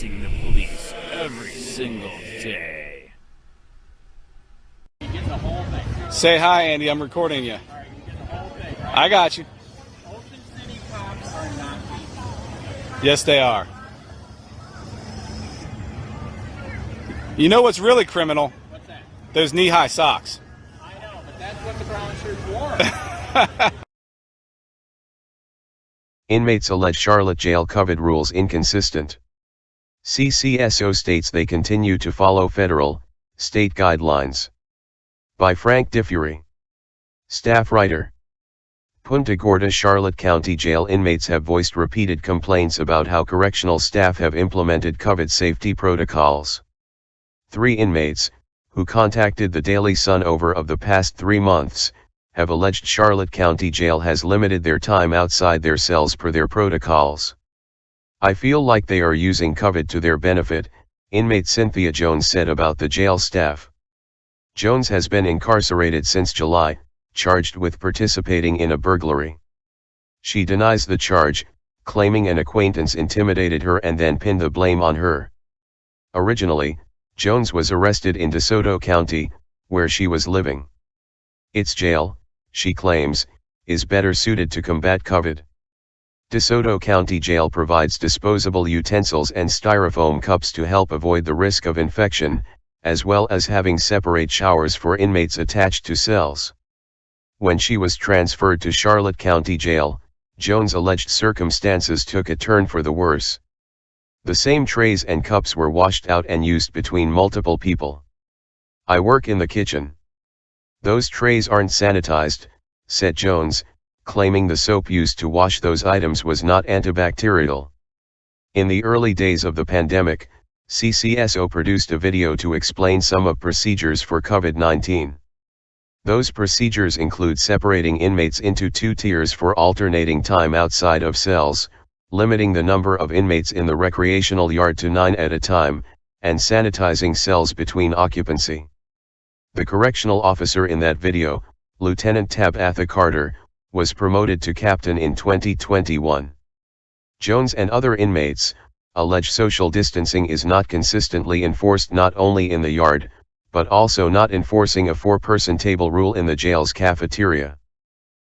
facing the police every single day. You get the whole thing. Say hi, Andy. I'm recording you. All right, you get the whole thing. Right? I got you. Ocean City cops are not people. Yes, they are. You know what's really criminal? What's that? Those knee-high socks. I know, but that's what the brown shirts wore. Inmates allege Charlotte jail COVID rules inconsistent. CCSO states they continue to follow federal, state guidelines. By Frank DeFury. Staff writer. Punta Gorda Charlotte County Jail inmates have voiced repeated complaints about how correctional staff have implemented COVID safety protocols. 3 inmates, who contacted the Daily Sun over the past 3 months, have alleged Charlotte County Jail has limited their time outside their cells per their protocols. I feel like they are using COVID to their benefit, inmate Cynthia Jones said about the jail staff. Jones has been incarcerated since July, charged with participating in a burglary. She denies the charge, claiming an acquaintance intimidated her and then pinned the blame on her. Originally, Jones was arrested in DeSoto County, where she was living. Its jail, she claims, is better suited to combat COVID. DeSoto County Jail provides disposable utensils and styrofoam cups to help avoid the risk of infection, as well as having separate showers for inmates attached to cells. When she was transferred to Charlotte County Jail, Jones alleged circumstances took a turn for the worse. The same trays and cups were washed out and used between multiple people. I work in the kitchen. Those trays aren't sanitized, said Jones, claiming the soap used to wash those items was not antibacterial. In the early days of the pandemic, CCSO produced a video to explain some of procedures for COVID-19. Those procedures include separating inmates into 2 tiers for alternating time outside of cells, limiting the number of inmates in the recreational yard to 9 at a time, and sanitizing cells between occupancy. The correctional officer in that video, Lieutenant Tabitha Carter, was promoted to captain in 2021. Jones and other inmates allege social distancing is not consistently enforced not only in the yard, but also not enforcing a 4-person table rule in the jail's cafeteria.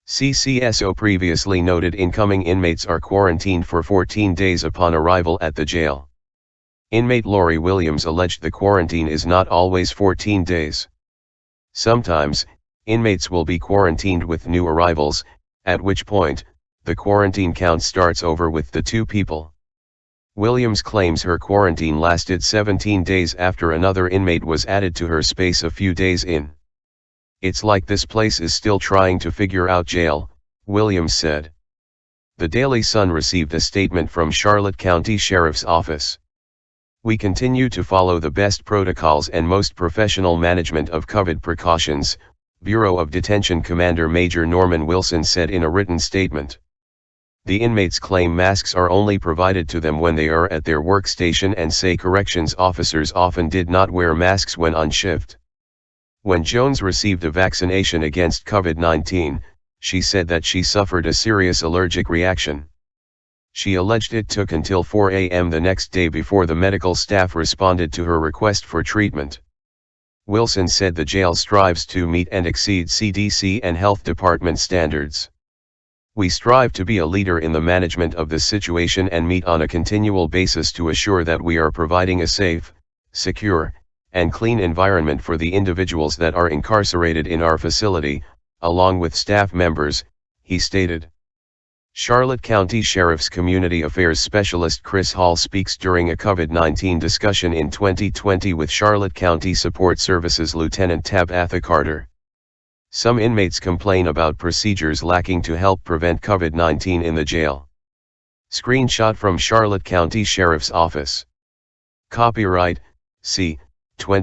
CCSO previously noted incoming inmates are quarantined for 14 days upon arrival at the jail. Inmate Lori Williams alleged the quarantine is not always 14 days. Sometimes, inmates will be quarantined with new arrivals, at which point, the quarantine count starts over with the 2 people. Williams claims her quarantine lasted 17 days after another inmate was added to her space a few days in. It's like this place is still trying to figure out jail, Williams said. The Daily Sun received a statement from Charlotte County Sheriff's Office. We continue to follow the best protocols and most professional management of COVID precautions, Bureau of Detention Commander Major Norman Wilson said in a written statement. The inmates claim masks are only provided to them when they are at their workstation and say corrections officers often did not wear masks when on shift. When Jones received a vaccination against COVID-19, she said that she suffered a serious allergic reaction. She alleged it took until 4 a.m. the next day before the medical staff responded to her request for treatment. Wilson said the jail strives to meet and exceed CDC and health department standards. We strive to be a leader in the management of this situation and meet on a continual basis to assure that we are providing a safe, secure, and clean environment for the individuals that are incarcerated in our facility, along with staff members, he stated. Charlotte County Sheriff's Community Affairs Specialist Chris Hall speaks during a COVID-19 discussion in 2020 with Charlotte County Support Services Lieutenant Tabitha Carter. Some inmates complain about procedures lacking to help prevent COVID-19 in the jail. Screenshot from Charlotte County Sheriff's Office. Copyright, C. 20